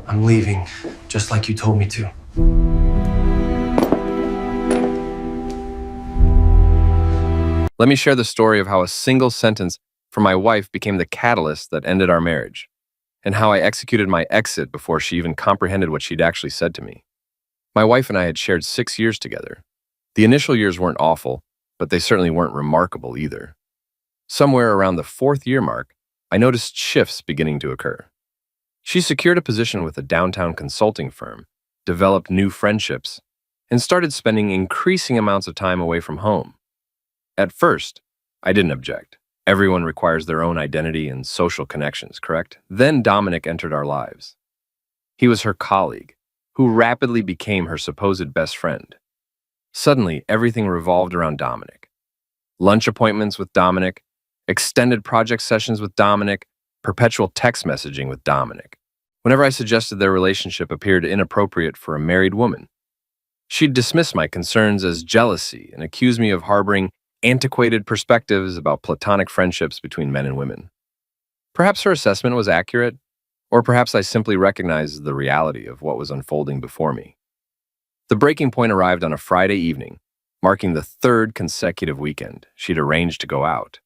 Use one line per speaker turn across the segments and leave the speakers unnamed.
I'm leaving, just like you told me to.
Let me share the story of how a single sentence from my wife became the catalyst that ended our marriage, and how I executed my exit before she even comprehended what she'd actually said to me. My wife and I had shared 6 years together. The initial years weren't awful, but they certainly weren't remarkable either. Somewhere around the 4th year mark, I noticed shifts beginning to occur. She secured a position with a downtown consulting firm, developed new friendships, and started spending increasing amounts of time away from home. At first, I didn't object. Everyone requires their own identity and social connections, correct? Then Dominic entered our lives. He was her colleague, who rapidly became her supposed best friend. Suddenly, everything revolved around Dominic. Lunch appointments with Dominic, extended project sessions with Dominic, perpetual text messaging with Dominic. Whenever I suggested their relationship appeared inappropriate for a married woman, she'd dismiss my concerns as jealousy and accuse me of harboring antiquated perspectives about platonic friendships between men and women. Perhaps her assessment was accurate, or perhaps I simply recognized the reality of what was unfolding before me. The breaking point arrived on a Friday evening, marking the 3rd consecutive weekend she'd arranged to go out.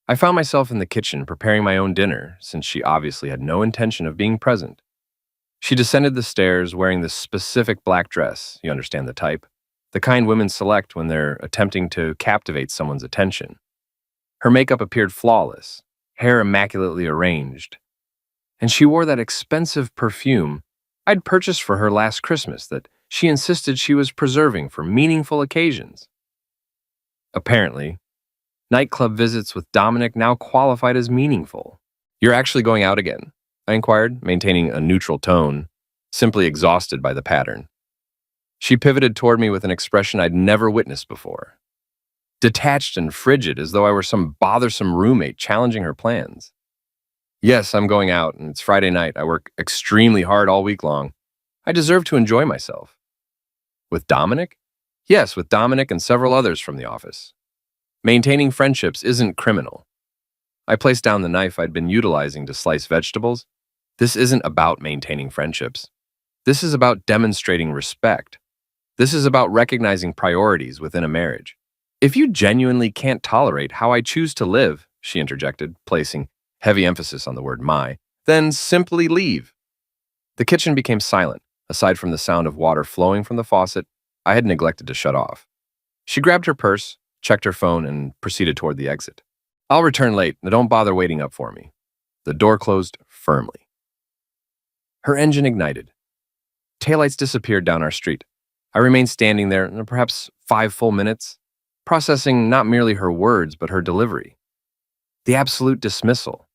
I found myself in the kitchen preparing my own dinner, since she obviously had no intention of being present. She descended the stairs wearing this specific black dress, you understand the type, the kind women select when they're attempting to captivate someone's attention. Her makeup appeared flawless, hair immaculately arranged, and she wore that expensive perfume I'd purchased for her last Christmas that she insisted she was preserving for meaningful occasions. Apparently, nightclub visits with Dominic now qualified as meaningful. "You're actually going out again?" I inquired, maintaining a neutral tone, simply exhausted by the pattern. She pivoted toward me with an expression I'd never witnessed before. Detached and frigid, as though I were some bothersome roommate challenging her plans. "Yes, I'm going out, and it's Friday night. I work extremely hard all week long. I deserve to enjoy myself." "With Dominic?" "Yes, with Dominic and several others from the office. Maintaining friendships isn't criminal." I placed down the knife I'd been utilizing to slice vegetables. "This isn't about maintaining friendships. This is about demonstrating respect. This is about recognizing priorities within a marriage. If you genuinely can't tolerate how I choose to live," she interjected, placing heavy emphasis on the word "my," "then simply leave." The kitchen became silent, aside from the sound of water flowing from the faucet I had neglected to shut off. She grabbed her purse, checked her phone, and proceeded toward the exit. "I'll return late. Now don't bother waiting up for me." The door closed firmly. Her engine ignited. Taillights disappeared down our street. I remained standing there, perhaps 5 full minutes, processing not merely her words, but her delivery. The absolute dismissal.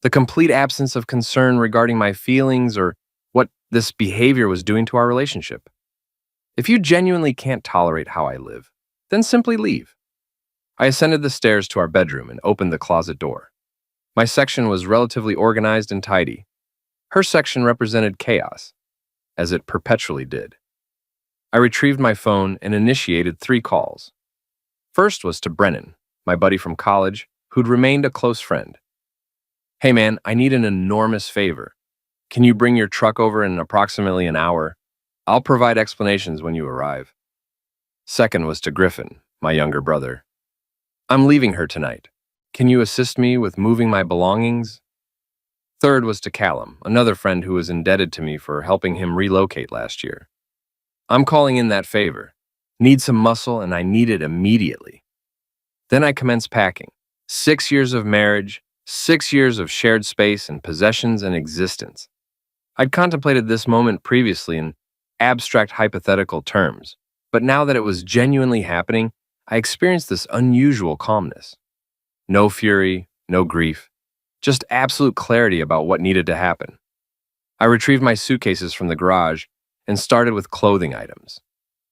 The complete absence of concern regarding my feelings or what this behavior was doing to our relationship. "If you genuinely can't tolerate how I live, then simply leave." I ascended the stairs to our bedroom and opened the closet door. My section was relatively organized and tidy. Her section represented chaos, as it perpetually did. I retrieved my phone and initiated 3 calls. First was to Brennan, my buddy from college, who'd remained a close friend. "Hey man, I need an enormous favor. Can you bring your truck over in approximately an hour? I'll provide explanations when you arrive." Second was to Griffin, my younger brother. "I'm leaving her tonight. Can you assist me with moving my belongings?" Third was to Callum, another friend who was indebted to me for helping him relocate last year. "I'm calling in that favor. Need some muscle, and I need it immediately." Then I commenced packing. 6 years of marriage, 6 years of shared space and possessions and existence. I'd contemplated this moment previously in abstract hypothetical terms, but now that it was genuinely happening, I experienced this unusual calmness. No fury, no grief, just absolute clarity about what needed to happen. I retrieved my suitcases from the garage and started with clothing items.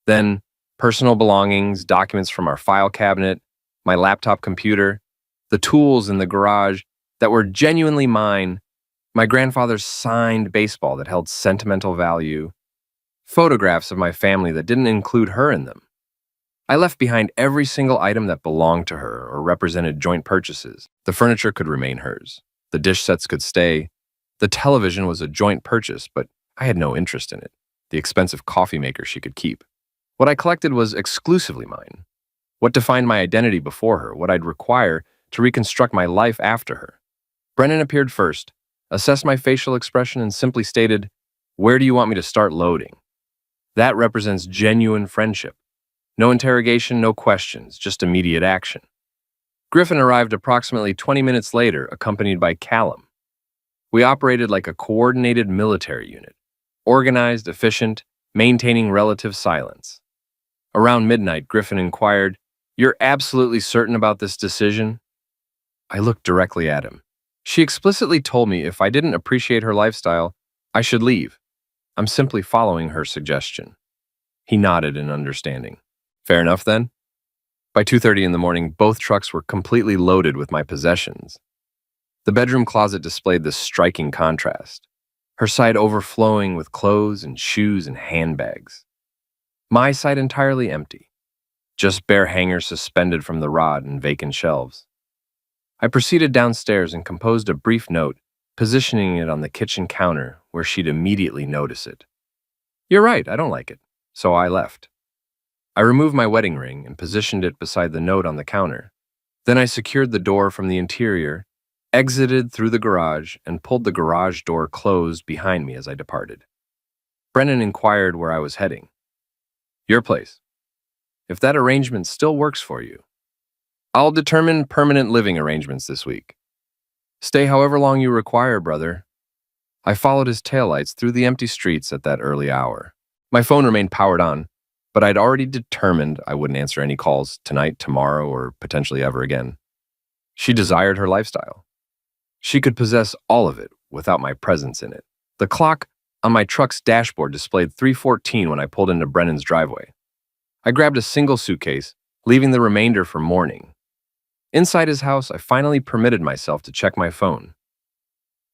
Then, personal belongings, documents from our file cabinet, my laptop computer, the tools in the garage that were genuinely mine, my grandfather's signed baseball that held sentimental value, photographs of my family that didn't include her in them. I left behind every single item that belonged to her or represented joint purchases. The furniture could remain hers. The dish sets could stay. The television was a joint purchase, but I had no interest in it. The expensive coffee maker she could keep. What I collected was exclusively mine. What defined my identity before her, what I'd require to reconstruct my life after her. Brennan appeared first, assessed my facial expression, and simply stated, "Where do you want me to start loading?" That represents genuine friendship. No interrogation, no questions, just immediate action. Griffin arrived approximately 20 minutes later, accompanied by Callum. We operated like a coordinated military unit, organized, efficient, maintaining relative silence. Around midnight, Griffin inquired, "You're absolutely certain about this decision?" I looked directly at him. She explicitly told me if I didn't appreciate her lifestyle, I should leave. I'm simply following her suggestion. He nodded in understanding. Fair enough, then? By 2:30 in the morning, both trucks were completely loaded with my possessions. The bedroom closet displayed this striking contrast, her side overflowing with clothes and shoes and handbags. My side entirely empty, just bare hangers suspended from the rod and vacant shelves. I proceeded downstairs and composed a brief note, positioning it on the kitchen counter where she'd immediately notice it. "You're right, I don't like it." So I left. I removed my wedding ring and positioned it beside the note on the counter. Then I secured the door from the interior, exited through the garage, and pulled the garage door closed behind me as I departed. Brennan inquired where I was heading. "Your place. If that arrangement still works for you. I'll determine permanent living arrangements this week. Stay however long you require, brother." I followed his taillights through the empty streets at that early hour. My phone remained powered on, but I'd already determined I wouldn't answer any calls tonight, tomorrow, or potentially ever again. She desired her lifestyle. She could possess all of it without my presence in it. The clock on my truck's dashboard displayed 3:14 when I pulled into Brennan's driveway. I grabbed a single suitcase, leaving the remainder for morning. Inside his house, I finally permitted myself to check my phone.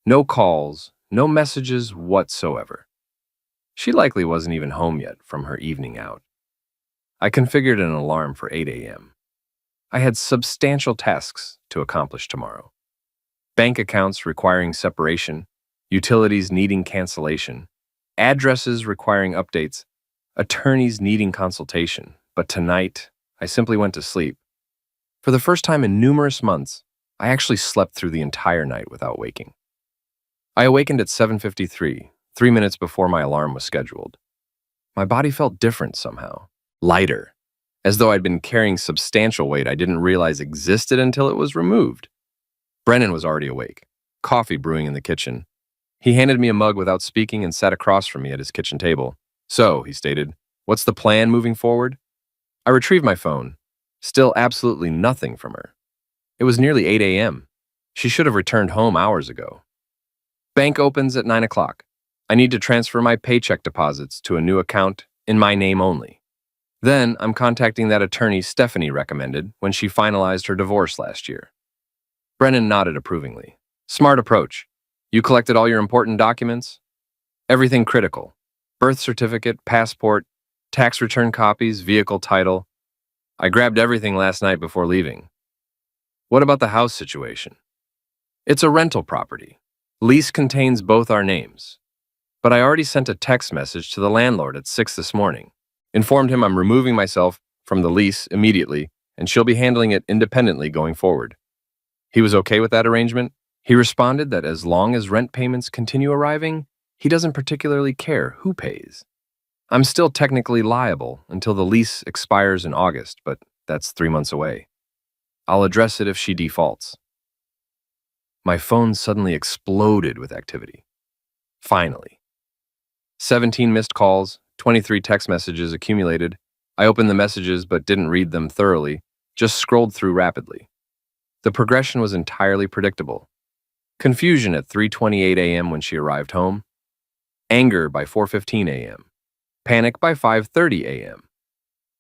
No calls, no messages whatsoever. She likely wasn't even home yet from her evening out. I configured an alarm for 8 a.m. I had substantial tasks to accomplish tomorrow. Bank accounts requiring separation, utilities needing cancellation, addresses requiring updates, attorneys needing consultation. But tonight, I simply went to sleep. For the first time in numerous months, I actually slept through the entire night without waking. I awakened at 7:53, 3 minutes before my alarm was scheduled. My body felt different somehow, lighter, as though I'd been carrying substantial weight I didn't realize existed until it was removed. Brennan was already awake, coffee brewing in the kitchen. He handed me a mug without speaking and sat across from me at his kitchen table. "So," he stated, "what's the plan moving forward?" I retrieved my phone. Still absolutely nothing from her. It was nearly 8 a.m. She should have returned home hours ago. Bank opens at 9 o'clock. I need to transfer my paycheck deposits to a new account in my name only. Then I'm contacting that attorney Stephanie recommended when she finalized her divorce last year. Brennan nodded approvingly. "Smart approach. You collected all your important documents?" "Everything critical. Birth certificate, passport, tax return copies, vehicle title. I grabbed everything last night before leaving." "What about the house situation?" "It's a rental property. Lease contains both our names. But I already sent a text message to the landlord at 6 this morning. Informed him I'm removing myself from the lease immediately, and she'll be handling it independently going forward." He was okay with that arrangement. He responded that as long as rent payments continue arriving, he doesn't particularly care who pays. I'm still technically liable until the lease expires in August, but that's 3 months away. I'll address it if she defaults. My phone suddenly exploded with activity. Finally. 17 missed calls, 23 text messages accumulated. I opened the messages but didn't read them thoroughly, just scrolled through rapidly. The progression was entirely predictable. Confusion at 3:28 a.m. when she arrived home. Anger by 4:15 a.m. Panic by 5:30 a.m.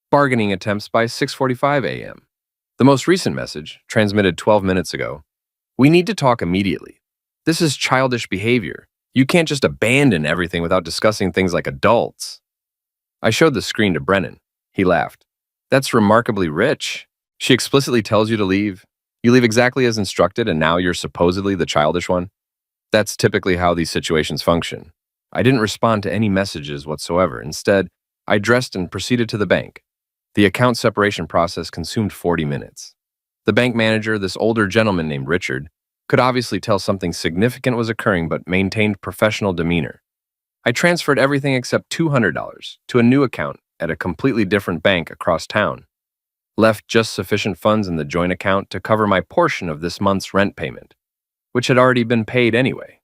Bargaining attempts by 6:45 a.m. The most recent message, transmitted 12 minutes ago. "We need to talk immediately. This is childish behavior. You can't just abandon everything without discussing things like adults." I showed the screen to Brennan. He laughed. "That's remarkably rich. She explicitly tells you to leave. You leave exactly as instructed, and now you're supposedly the childish one." That's typically how these situations function. I didn't respond to any messages whatsoever. Instead, I dressed and proceeded to the bank. The account separation process consumed 40 minutes. The bank manager, this older gentleman named Richard, could obviously tell something significant was occurring but maintained professional demeanor. I transferred everything except $200 to a new account at a completely different bank across town. Left just sufficient funds in the joint account to cover my portion of this month's rent payment, which had already been paid anyway.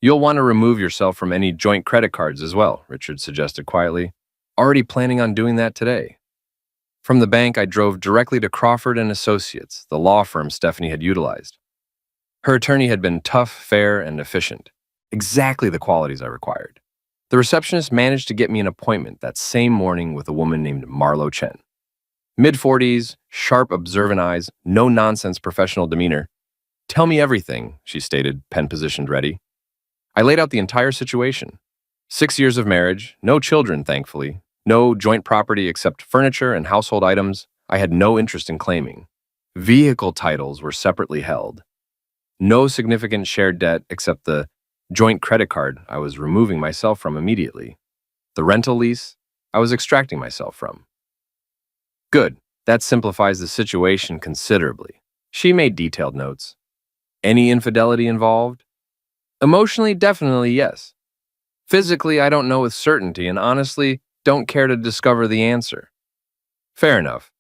You'll want to remove yourself from any joint credit cards as well, Richard suggested quietly. Already planning on doing that today. From the bank, I drove directly to Crawford and Associates, the law firm Stephanie had utilized. Her attorney had been tough, fair, and efficient. Exactly the qualities I required. The receptionist managed to get me an appointment that same morning with a woman named Marlo Chen. Mid-40s, sharp, observant eyes, no-nonsense professional demeanor. "Tell me everything," she stated, pen positioned ready. I laid out the entire situation. 6 years of marriage, no children, thankfully, no joint property except furniture and household items I had no interest in claiming. Vehicle titles were separately held. No significant shared debt except the joint credit card I was removing myself from immediately. The rental lease I was extracting myself from. Good, that simplifies the situation considerably. She made detailed notes. Any infidelity involved? Emotionally, definitely yes. Physically, I don't know with certainty and honestly don't care to discover the answer. Fair enough.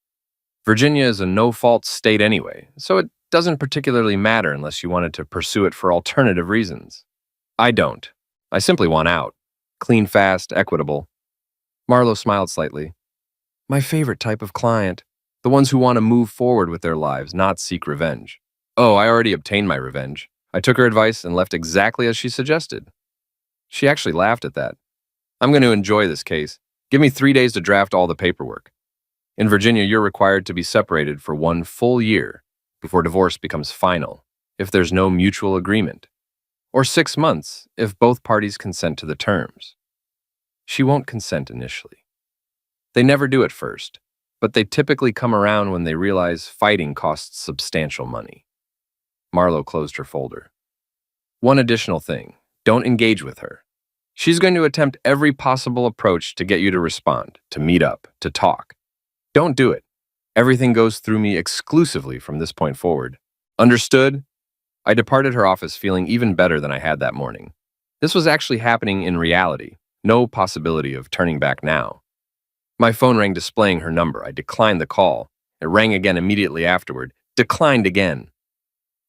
Virginia is a no-fault state anyway, so it doesn't particularly matter unless you wanted to pursue it for alternative reasons. I don't. I simply want out. Clean, fast, equitable. Marlo smiled slightly. My favorite type of client. The ones who want to move forward with their lives, not seek revenge. Oh, I already obtained my revenge. I took her advice and left exactly as she suggested. She actually laughed at that. I'm going to enjoy this case. Give me 3 days to draft all the paperwork. In Virginia, you're required to be separated for 1 full year before divorce becomes final, if there's no mutual agreement, or 6 months if both parties consent to the terms. She won't consent initially. They never do at first, but they typically come around when they realize fighting costs substantial money. Marlo closed her folder. One additional thing, don't engage with her. She's going to attempt every possible approach to get you to respond, to meet up, to talk. Don't do it. Everything goes through me exclusively from this point forward. Understood? I departed her office feeling even better than I had that morning. This was actually happening in reality. No possibility of turning back now. My phone rang displaying her number. I declined the call. It rang again immediately afterward. Declined again.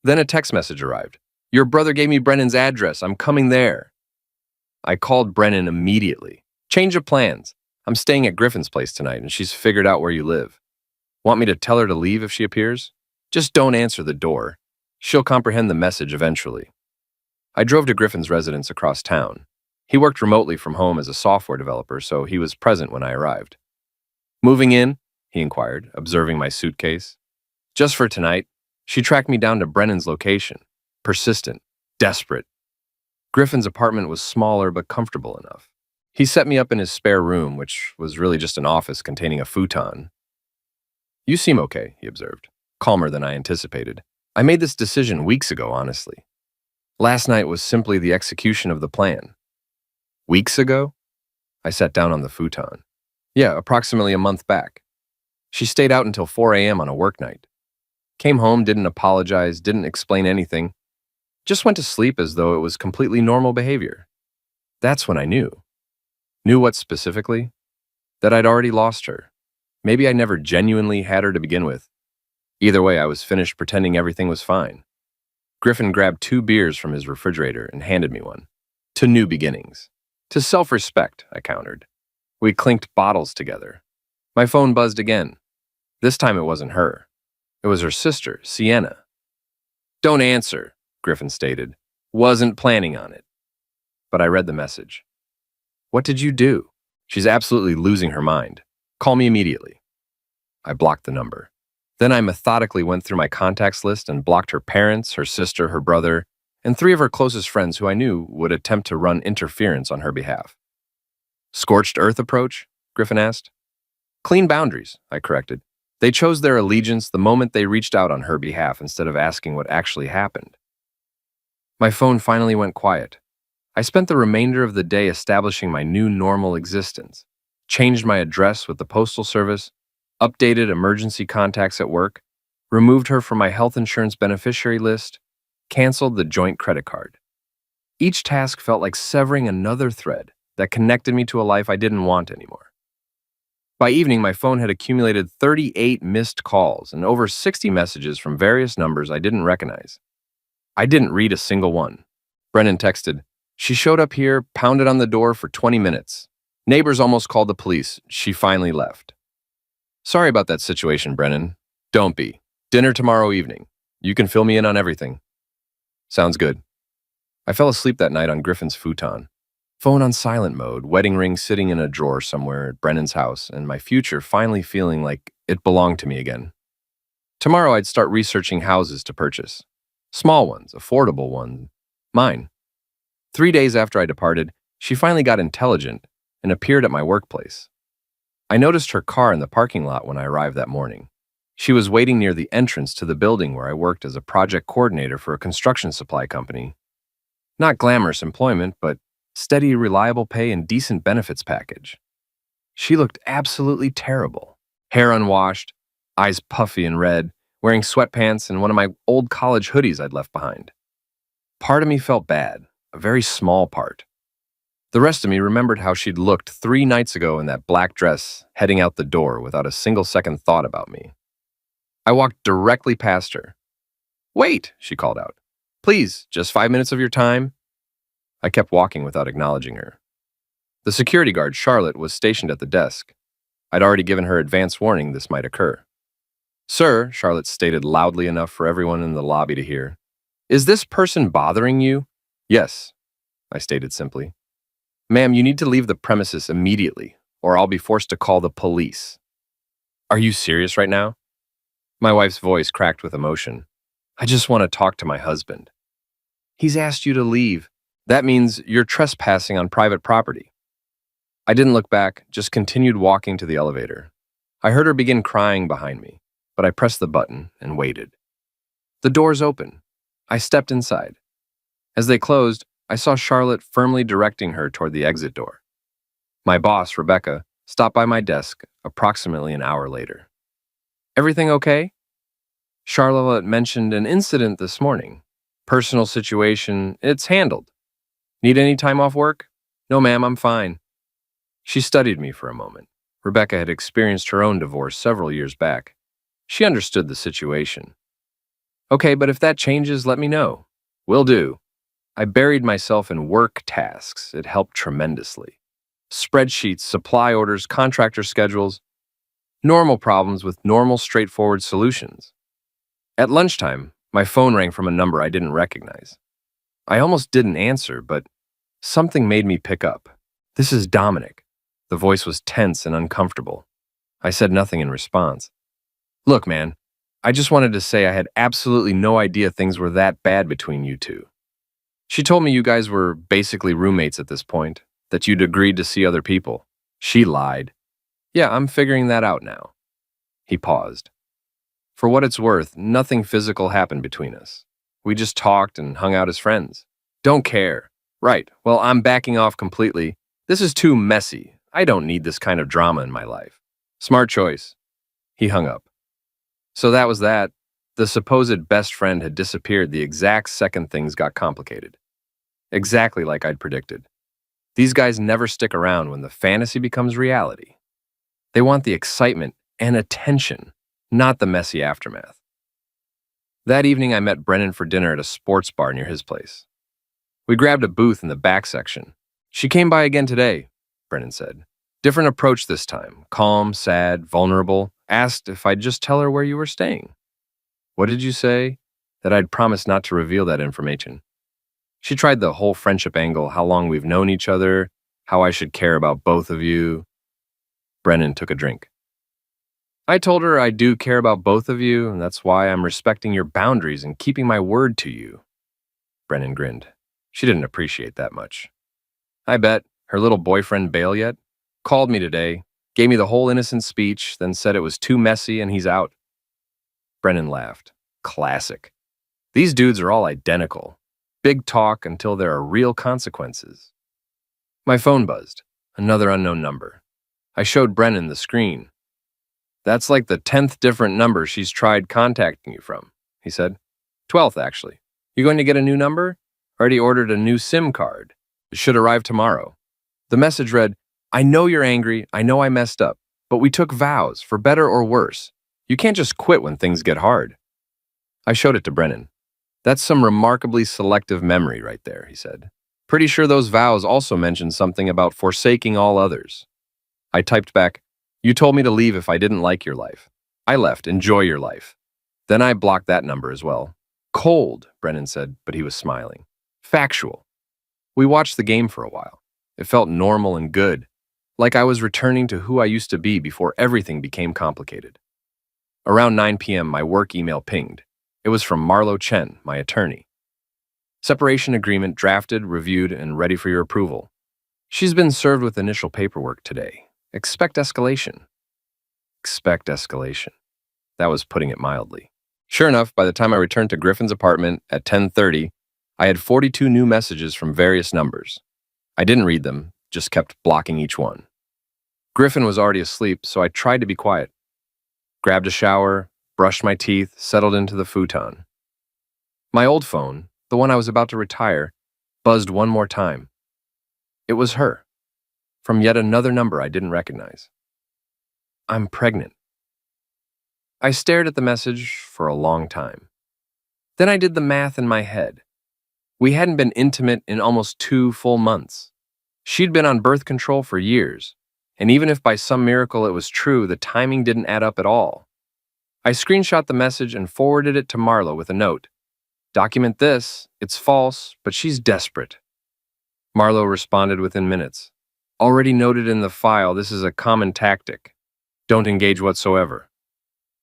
Then a text message arrived. Your brother gave me Brennan's address. I'm coming there. I called Brennan immediately. Change of plans. I'm staying at Griffin's place tonight and she's figured out where you live. Want me to tell her to leave if she appears? Just don't answer the door. She'll comprehend the message eventually. I drove to Griffin's residence across town. He worked remotely from home as a software developer, so he was present when I arrived. Moving in? He inquired, observing my suitcase. Just for tonight. She tracked me down to Brennan's location. Persistent, desperate. Griffin's apartment was smaller but comfortable enough. He set me up in his spare room, which was really just an office containing a futon. You seem okay, he observed, calmer than I anticipated. I made this decision weeks ago, honestly. Last night was simply the execution of the plan. Weeks ago? I sat down on the futon. Yeah, approximately a month back. She stayed out until 4 a.m. on a work night. Came home, didn't apologize, didn't explain anything. Just went to sleep as though it was completely normal behavior. That's when I knew. Knew what specifically? That I'd already lost her. Maybe I never genuinely had her to begin with. Either way, I was finished pretending everything was fine. Griffin grabbed 2 beers from his refrigerator and handed me one. To new beginnings. To self-respect, I countered. We clinked bottles together. My phone buzzed again. This time it wasn't her. It was her sister, Sienna. Don't answer, Griffin stated. Wasn't planning on it. But I read the message. What did you do? She's absolutely losing her mind. Call me immediately. I blocked the number. Then I methodically went through my contacts list and blocked her parents, her sister, her brother, and 3 of her closest friends who I knew would attempt to run interference on her behalf. Scorched earth approach? Griffin asked. Clean boundaries, I corrected. They chose their allegiance the moment they reached out on her behalf instead of asking what actually happened. My phone finally went quiet. I spent the remainder of the day establishing my new normal existence, changed my address with the Postal Service, updated emergency contacts at work, removed her from my health insurance beneficiary list, canceled the joint credit card. Each task felt like severing another thread that connected me to a life I didn't want anymore. By evening, my phone had accumulated 38 missed calls and over 60 messages from various numbers I didn't recognize. I didn't read a single one. Brennan texted, "She showed up here, pounded on the door for 20 minutes. Neighbors almost called the police. She finally left." Sorry about that situation, Brennan. Don't be. Dinner tomorrow evening. You can fill me in on everything. Sounds good. I fell asleep that night on Griffin's futon. Phone on silent mode, wedding ring sitting in a drawer somewhere at Brennan's house, and my future finally feeling like it belonged to me again. Tomorrow I'd start researching houses to purchase. Small ones, affordable ones. Mine. 3 days after I departed, she finally got intelligent and appeared at my workplace. I noticed her car in the parking lot when I arrived that morning. She was waiting near the entrance to the building where I worked as a project coordinator for a construction supply company. Not glamorous employment, but steady, reliable pay and decent benefits package. She looked absolutely terrible. Hair unwashed, eyes puffy and red, wearing sweatpants and one of my old college hoodies I'd left behind. Part of me felt bad, a very small part. The rest of me remembered how she'd looked 3 nights ago in that black dress, heading out the door without a single second thought about me. I walked directly past her. "Wait," she called out. "Please, just 5 minutes of your time." I kept walking without acknowledging her. The security guard, Charlotte, was stationed at the desk. I'd already given her advance warning this might occur. "Sir," Charlotte stated loudly enough for everyone in the lobby to hear, "is this person bothering you?" "Yes," I stated simply. "Ma'am, you need to leave the premises immediately, or I'll be forced to call the police." "Are you serious right now?" My wife's voice cracked with emotion. "I just want to talk to my husband." "He's asked you to leave. That means you're trespassing on private property." I didn't look back, just continued walking to the elevator. I heard her begin crying behind me, but I pressed the button and waited. The doors opened. I stepped inside. As they closed, I saw Charlotte firmly directing her toward the exit door. My boss, Rebecca, stopped by my desk approximately an hour later. "Everything okay?" "Charlotte mentioned an incident this morning. Personal situation, it's handled. Need any time off work?" "No, ma'am, I'm fine." She studied me for a moment. Rebecca had experienced her own divorce several years back. She understood the situation. "Okay, but if that changes, let me know." "Will do." I buried myself in work tasks. It helped tremendously. Spreadsheets, supply orders, contractor schedules. Normal problems with normal, straightforward solutions. At lunchtime, my phone rang from a number I didn't recognize. I almost didn't answer, but something made me pick up. "This is Dominic." The voice was tense and uncomfortable. I said nothing in response. "Look, man, I just wanted to say I had absolutely no idea things were that bad between you two. She told me you guys were basically roommates at this point, that you'd agreed to see other people. She lied. Yeah, I'm figuring that out now." He paused. "For what it's worth, nothing physical happened between us. We just talked and hung out as friends." "Don't care." "Right, well, I'm backing off completely. This is too messy. I don't need this kind of drama in my life." "Smart choice." He hung up. So that was that. The supposed best friend had disappeared the exact second things got complicated. Exactly like I'd predicted. These guys never stick around when the fantasy becomes reality. They want the excitement and attention, not the messy aftermath. That evening, I met Brennan for dinner at a sports bar near his place. We grabbed a booth in the back section. "She came by again today," Brennan said. "Different approach this time. Calm, sad, vulnerable. Asked if I'd just tell her where you were staying." "What did you say?" "That I'd promised not to reveal that information." She tried the whole friendship angle, how long we've known each other, how I should care about both of you. Brennan took a drink. "I told her I do care about both of you, and that's why I'm respecting your boundaries and keeping my word to you." Brennan grinned. She didn't appreciate that much. "I bet. Her little boyfriend bail yet? Called me today, gave me the whole innocent speech, then said it was too messy and he's out." Brennan laughed. "Classic. These dudes are all identical. Big talk until there are real consequences. My phone buzzed. Another unknown number. I showed Brennan the screen. That's like the 10th different number she's tried contacting you from, he said. 12th, actually. You going to get a new number? Already ordered a new SIM card. It should arrive tomorrow. The message read, I know you're angry, I know I messed up, but we took vows, for better or worse. You can't just quit when things get hard. I showed it to Brennan. That's some remarkably selective memory right there, he said. Pretty sure those vows also mentioned something about forsaking all others. I typed back, you told me to leave if I didn't like your life. I left, enjoy your life. Then I blocked that number as well. Cold, Brennan said, but he was smiling. Factual. We watched the game for a while. It felt normal and good, like I was returning to who I used to be before everything became complicated. Around 9 p.m., my work email pinged. It was from Marlo Chen, my attorney. Separation agreement drafted, reviewed, and ready for your approval. She's been served with initial paperwork today. Expect escalation. Expect escalation. That was putting it mildly. Sure enough, by the time I returned to Griffin's apartment at 10:30, I had 42 new messages from various numbers. I didn't read them, just kept blocking each one. Griffin was already asleep, so I tried to be quiet. Grabbed a shower, brushed my teeth, settled into the futon. My old phone, the one I was about to retire, buzzed one more time. It was her, from yet another number I didn't recognize. I'm pregnant. I stared at the message for a long time. Then I did the math in my head. We hadn't been intimate in almost 2 full months. She'd been on birth control for years, and even if by some miracle it was true, the timing didn't add up at all. I screenshot the message and forwarded it to Marlo with a note. Document this, it's false, but she's desperate. Marlo responded within minutes. Already noted in the file, this is a common tactic. Don't engage whatsoever.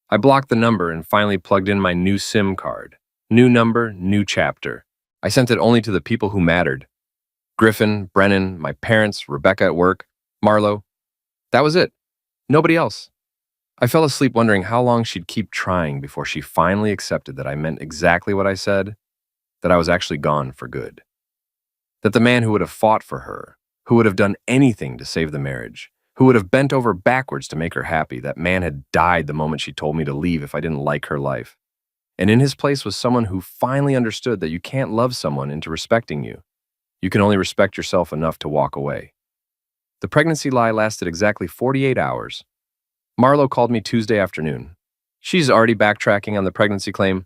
I blocked the number and finally plugged in my new SIM card. New number, new chapter. I sent it only to the people who mattered. Griffin, Brennan, my parents, Rebecca at work, Marlo. That was it. Nobody else. I fell asleep wondering how long she'd keep trying before she finally accepted that I meant exactly what I said, that I was actually gone for good. That the man who would have fought for her, who would have done anything to save the marriage, who would have bent over backwards to make her happy, that man had died the moment she told me to leave if I didn't like her life. And in his place was someone who finally understood that you can't love someone into respecting you. You can only respect yourself enough to walk away. The pregnancy lie lasted exactly 48 hours. Marlo called me Tuesday afternoon. She's already backtracking on the pregnancy claim.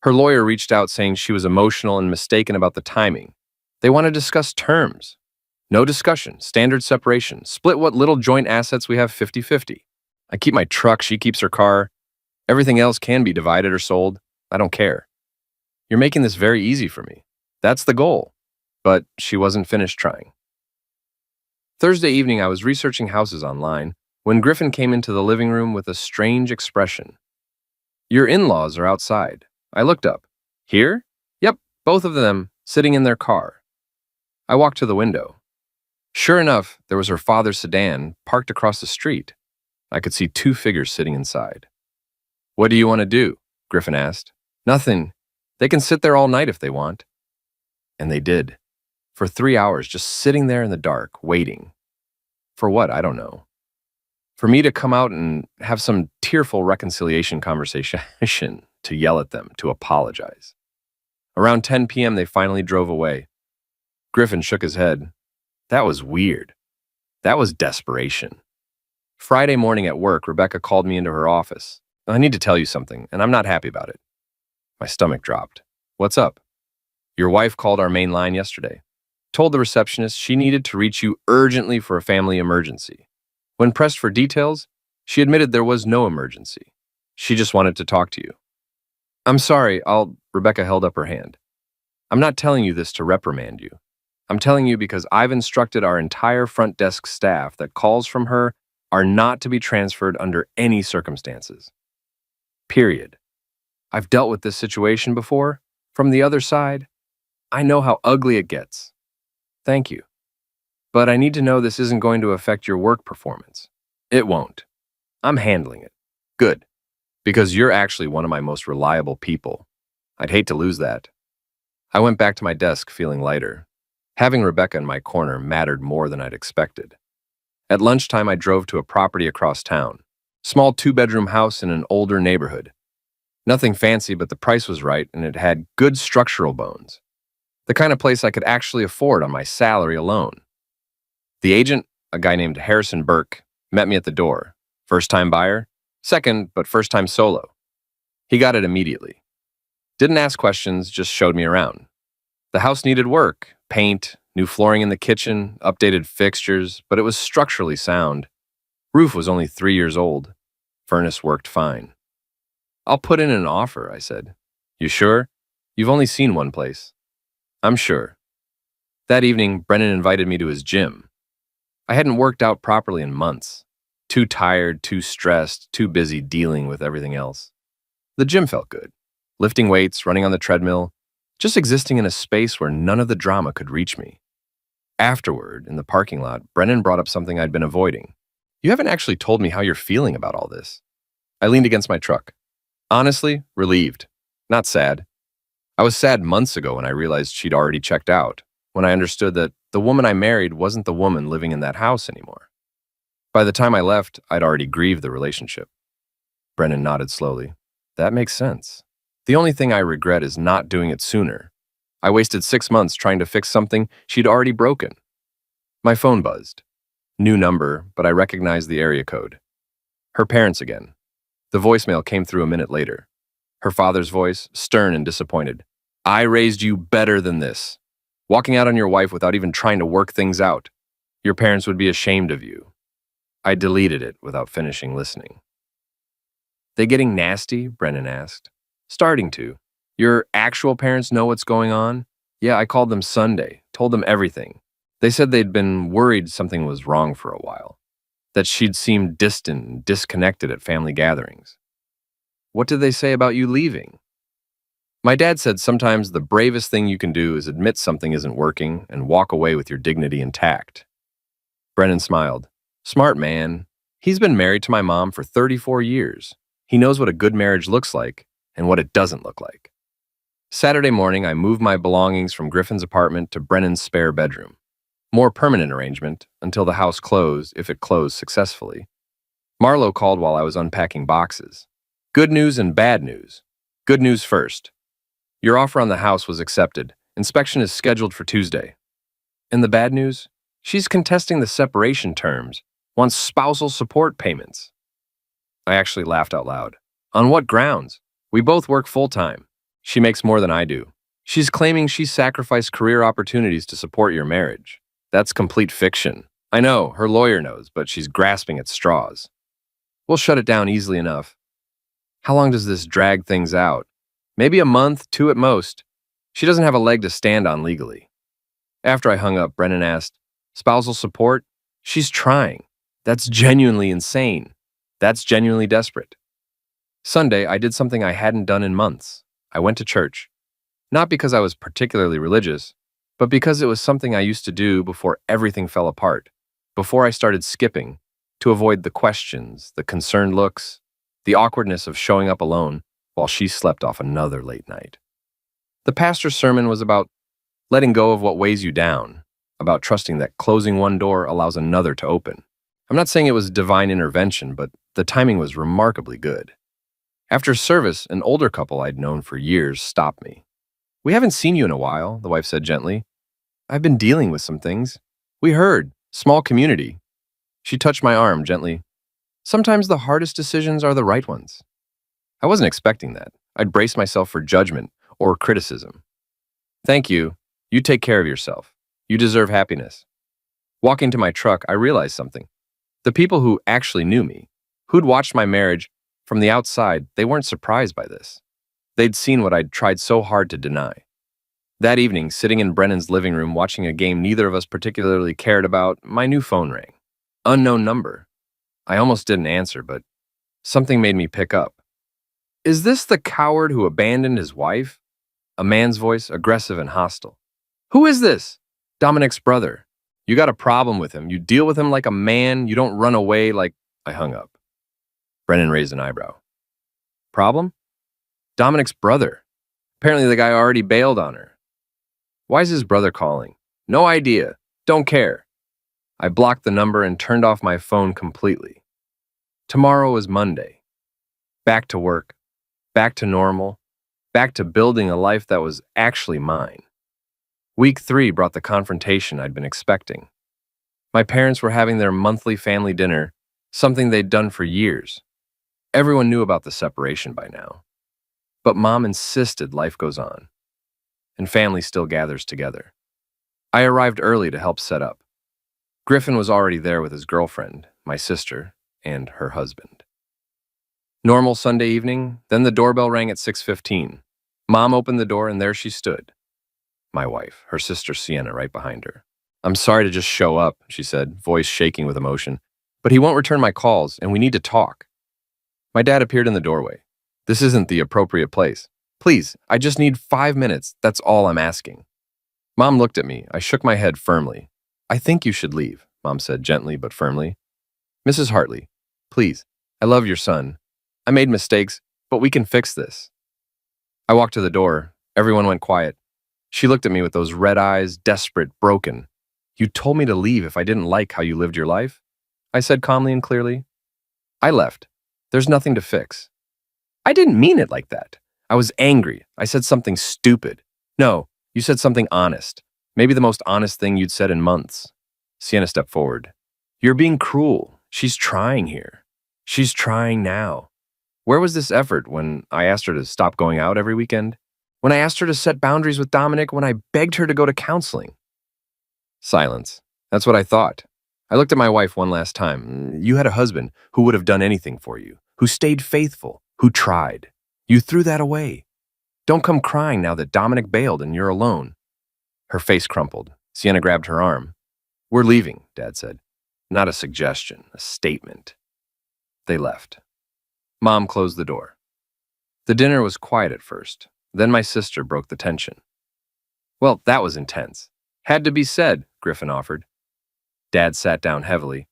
Her lawyer reached out saying she was emotional and mistaken about the timing. They want to discuss terms. No discussion, standard separation, split what little joint assets we have 50-50. I keep my truck, she keeps her car. Everything else can be divided or sold. I don't care. You're making this very easy for me. That's the goal. But she wasn't finished trying. Thursday evening, I was researching houses online when Griffin came into the living room with a strange expression. Your in-laws are outside. I looked up. Here? Yep, both of them sitting in their car. I walked to the window. Sure enough, there was her father's sedan parked across the street. I could see 2 figures sitting inside. What do you want to do? Griffin asked. Nothing. They can sit there all night if they want. And they did. For 3 hours, just sitting there in the dark, waiting. For what? I don't know. For me to come out and have some tearful reconciliation conversation, to yell at them, to apologize. Around 10 p.m., they finally drove away. Griffin shook his head. That was weird. That was desperation. Friday morning at work, Rebecca called me into her office. I need to tell you something, and I'm not happy about it. My stomach dropped. What's up? Your wife called our main line yesterday. Told the receptionist she needed to reach you urgently for a family emergency. When pressed for details, she admitted there was no emergency. She just wanted to talk to you. I'm sorry, Rebecca held up her hand. I'm not telling you this to reprimand you. I'm telling you because I've instructed our entire front desk staff that calls from her are not to be transferred under any circumstances. Period. I've dealt with this situation before, from the other side. I know how ugly it gets. Thank you. But I need to know this isn't going to affect your work performance. It won't. I'm handling it. Good. Because you're actually one of my most reliable people. I'd hate to lose that. I went back to my desk feeling lighter. Having Rebecca in my corner mattered more than I'd expected. At lunchtime, I drove to a property across town. Small two-bedroom house in an older neighborhood. Nothing fancy, but the price was right and it had good structural bones. The kind of place I could actually afford on my salary alone. The agent, a guy named Harrison Burke, met me at the door. First-time buyer? Second, but first-time solo. He got it immediately. Didn't ask questions, just showed me around. The house needed work, paint, new flooring in the kitchen, updated fixtures, but it was structurally sound. Roof was only 3 years old. Furnace worked fine. "I'll put in an offer," I said. "You sure? You've only seen one place." "I'm sure." That evening, Brennan invited me to his gym. I hadn't worked out properly in months. Too tired, too stressed, too busy dealing with everything else. The gym felt good. Lifting weights, running on the treadmill, just existing in a space where none of the drama could reach me. Afterward, in the parking lot, Brennan brought up something I'd been avoiding. "You haven't actually told me how you're feeling about all this." I leaned against my truck. Honestly, relieved. Not sad. I was sad months ago when I realized she'd already checked out, when I understood that the woman I married wasn't the woman living in that house anymore. By the time I left, I'd already grieved the relationship. Brennan nodded slowly. "That makes sense. The only thing I regret is not doing it sooner. I wasted 6 months trying to fix something she'd already broken." My phone buzzed. New number, but I recognized the area code. Her parents again. The voicemail came through a minute later. Her father's voice, stern and disappointed. "I raised you better than this. Walking out on your wife without even trying to work things out. Your parents would be ashamed of you." I deleted it without finishing listening. "They getting nasty?" Brennan asked. "Starting to. Your actual parents know what's going on?" "Yeah, I called them Sunday, told them everything. They said they'd been worried something was wrong for a while, that she'd seemed distant and disconnected at family gatherings." "What did they say about you leaving?" "My dad said sometimes the bravest thing you can do is admit something isn't working and walk away with your dignity intact." Brennan smiled. "Smart man. He's been married to my mom for 34 years. He knows what a good marriage looks like and what it doesn't look like." Saturday morning, I moved my belongings from Griffin's apartment to Brennan's spare bedroom. More permanent arrangement until the house closed, if it closed successfully. Marlo called while I was unpacking boxes. Good news and bad news. Good news first. "Your offer on the house was accepted. Inspection is scheduled for Tuesday." And the bad news? She's contesting the separation terms, wants spousal support payments. I actually laughed out loud. "On what grounds? We both work full-time. She makes more than I do. She's claiming she sacrificed career opportunities to support your marriage. That's complete fiction. I know, her lawyer knows, but she's grasping at straws. We'll shut it down easily enough." "How long does this drag things out?" "Maybe a month, 2 at most. She doesn't have a leg to stand on legally." After I hung up, Brennan asked, "Spousal support? She's trying. That's genuinely insane. That's genuinely desperate." Sunday, I did something I hadn't done in months. I went to church. Not because I was particularly religious, but because it was something I used to do before everything fell apart, before I started skipping, to avoid the questions, the concerned looks, the awkwardness of showing up alone while she slept off another late night. The pastor's sermon was about letting go of what weighs you down, about trusting that closing one door allows another to open. I'm not saying it was divine intervention, but the timing was remarkably good. After service, an older couple I'd known for years stopped me. "We haven't seen you in a while," the wife said gently. "I've been dealing with some things. We heard. Small community." She touched my arm gently. "Sometimes the hardest decisions are the right ones." I wasn't expecting that. I'd braced myself for judgment or criticism. "Thank you. You take care of yourself. You deserve happiness." Walking to my truck, I realized something. The people who actually knew me, who'd watched my marriage from the outside, they weren't surprised by this. They'd seen what I'd tried so hard to deny. That evening, sitting in Brennan's living room watching a game neither of us particularly cared about, my new phone rang. Unknown number. I almost didn't answer, but something made me pick up. "Is this the coward who abandoned his wife?" A man's voice, aggressive and hostile. "Who is this?" "Dominic's brother. You got a problem with him. You deal with him like a man. You don't run away like—" I hung up. Brennan raised an eyebrow. "Problem?" "Dominic's brother. Apparently the guy already bailed on her. Why is his brother calling? No idea. Don't care. I blocked the number and turned off my phone completely. Tomorrow was Monday. Back to work. Back to normal. Back to building a life that was actually mine. Week 3 brought the confrontation I'd been expecting. My parents were having their monthly family dinner, something they'd done for years. Everyone knew about the separation by now. But Mom insisted life goes on, and family still gathers together. I arrived early to help set up. Griffin was already there with his girlfriend, my sister, and her husband. Normal Sunday evening, then the doorbell rang at 6:15. Mom opened the door and there she stood. My wife, her sister Sienna right behind her. "I'm sorry to just show up," she said, voice shaking with emotion, "but he won't return my calls and we need to talk." My dad appeared in the doorway. "This isn't the appropriate place. Please, I just need 5 minutes, that's all I'm asking." Mom looked at me. I shook my head firmly. "I think you should leave," Mom said gently but firmly. "Mrs. Hartley, please, I love your son. I made mistakes, but we can fix this." I walked to the door. Everyone went quiet. She looked at me with those red eyes, desperate, broken. "You told me to leave if I didn't like how you lived your life?" I said calmly and clearly. "I left. There's nothing to fix." "I didn't mean it like that. I was angry. I said something stupid." "No, you said something honest. Maybe the most honest thing you'd said in months." Sienna stepped forward. "You're being cruel. She's trying here. She's trying now. Where was this effort when I asked her to stop going out every weekend? When I asked her to set boundaries with Dominic? When I begged her to go to counseling?" Silence. That's what I thought. I looked at my wife one last time. "You had a husband who would have done anything for you, who stayed faithful, who tried. You threw that away. Don't come crying now that Dominic bailed and you're alone." Her face crumpled. Sienna grabbed her arm. "We're leaving," Dad said. Not a suggestion, a statement. They left. Mom closed the door. The dinner was quiet at first. Then my sister broke the tension. "Well, that was intense. Had to be said," Griffin offered. Dad sat down heavily.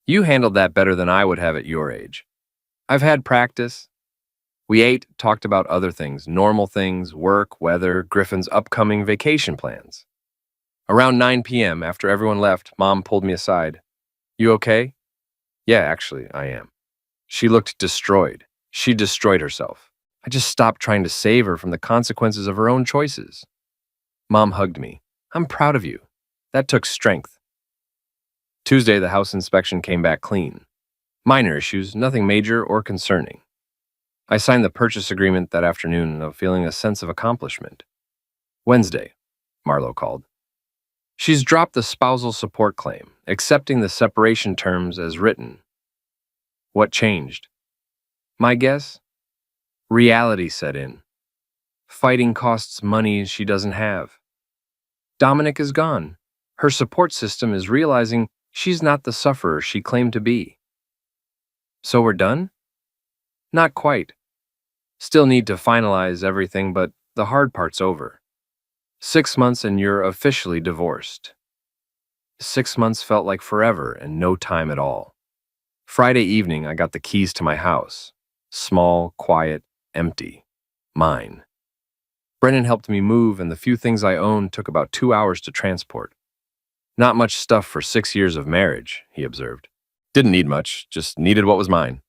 "You handled that better than I would have at your age. I've had practice." We ate, talked about other things, normal things, work, weather, Griffin's upcoming vacation plans. Around 9 p.m., after everyone left, Mom pulled me aside. "You okay?" "Yeah, actually, I am." She looked destroyed. She destroyed herself. I just stopped trying to save her from the consequences of her own choices. Mom hugged me. "I'm proud of you. That took strength." Tuesday, the house inspection came back clean. Minor issues, nothing major or concerning. I signed the purchase agreement that afternoon, feeling a sense of accomplishment. Wednesday, Marlo called. She's dropped the spousal support claim, accepting the separation terms as written. What changed? My guess? Reality set in. Fighting costs money she doesn't have. Dominic is gone. Her support system is realizing she's not the sufferer she claimed to be. So we're done? Not quite. Still need to finalize everything, but the hard part's over. 6 months and you're officially divorced. 6 months felt like forever and no time at all. Friday evening, I got the keys to my house. Small, quiet, empty. Mine. Brennan helped me move, and the few things I owned took about 2 hours to transport. Not much stuff for 6 years of marriage, he observed. Didn't need much, just needed what was mine.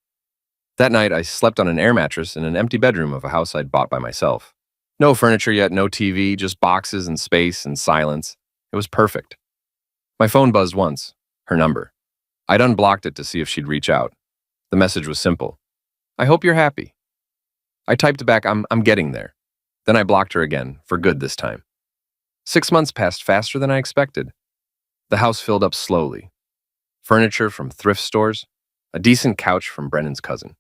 That night, I slept on an air mattress in an empty bedroom of a house I'd bought by myself. No furniture yet, no TV, just boxes and space and silence. It was perfect. My phone buzzed once, her number. I'd unblocked it to see if she'd reach out. The message was simple. "I hope you're happy." I typed back, I'm getting there. Then I blocked her again, for good this time. 6 months passed faster than I expected. The house filled up slowly. Furniture from thrift stores, a decent couch from Brennan's cousin,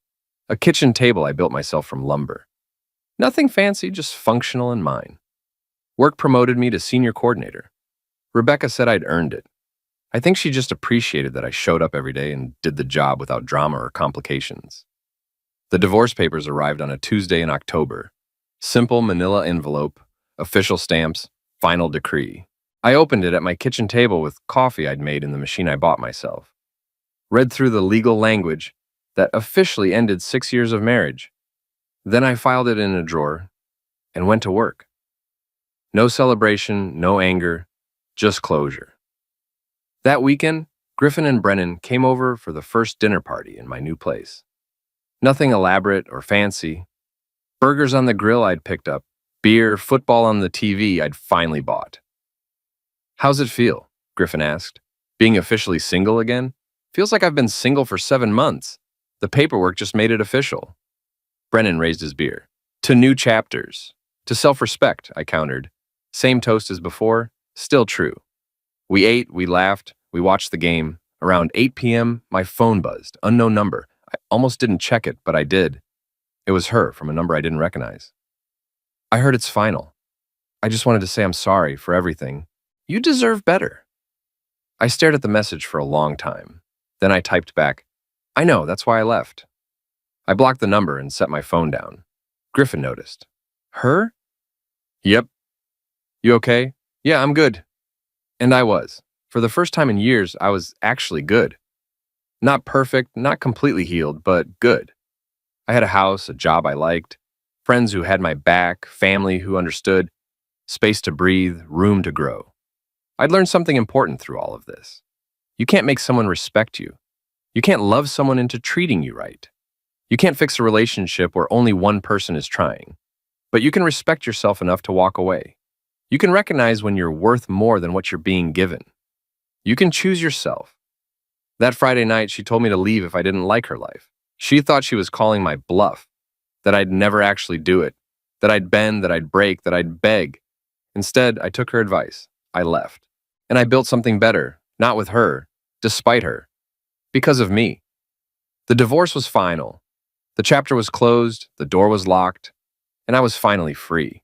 a kitchen table I built myself from lumber. Nothing fancy, just functional and mine. Work promoted me to senior coordinator. Rebecca said I'd earned it. I think she just appreciated that I showed up every day and did the job without drama or complications. The divorce papers arrived on a Tuesday in October. Simple manila envelope, official stamps, final decree. I opened it at my kitchen table with coffee I'd made in the machine I bought myself. Read through the legal language that officially ended 6 years of marriage. Then I filed it in a drawer and went to work. No celebration, no anger, just closure. That weekend, Griffin and Brennan came over for the first dinner party in my new place. Nothing elaborate or fancy. Burgers on the grill I'd picked up, beer, football on the TV I'd finally bought. "How's it feel?" Griffin asked. "Being officially single again? Feels like I've been single for 7 months. The paperwork just made it official." Brennan raised his beer. "To new chapters. To self-respect," I countered. Same toast as before, still true. We ate, we laughed, we watched the game. Around 8 p.m., my phone buzzed. Unknown number. I almost didn't check it, but I did. It was her from a number I didn't recognize. "I heard it's final. I just wanted to say I'm sorry for everything. You deserve better." I stared at the message for a long time. Then I typed back, "I know, that's why I left." I blocked the number and set my phone down. Griffin noticed. "Her?" "Yep." "You okay?" "Yeah, I'm good." And I was. For the first time in years, I was actually good. Not perfect, not completely healed, but good. I had a house, a job I liked, friends who had my back, family who understood, space to breathe, room to grow. I'd learned something important through all of this. You can't make someone respect you. You can't love someone into treating you right. You can't fix a relationship where only one person is trying. But you can respect yourself enough to walk away. You can recognize when you're worth more than what you're being given. You can choose yourself. That Friday night, she told me to leave if I didn't like her life. She thought she was calling my bluff, that I'd never actually do it, that I'd bend, that I'd break, that I'd beg. Instead, I took her advice. I left. And I built something better, not with her, despite her, because of me. The divorce was final. The chapter was closed, the door was locked, and I was finally free.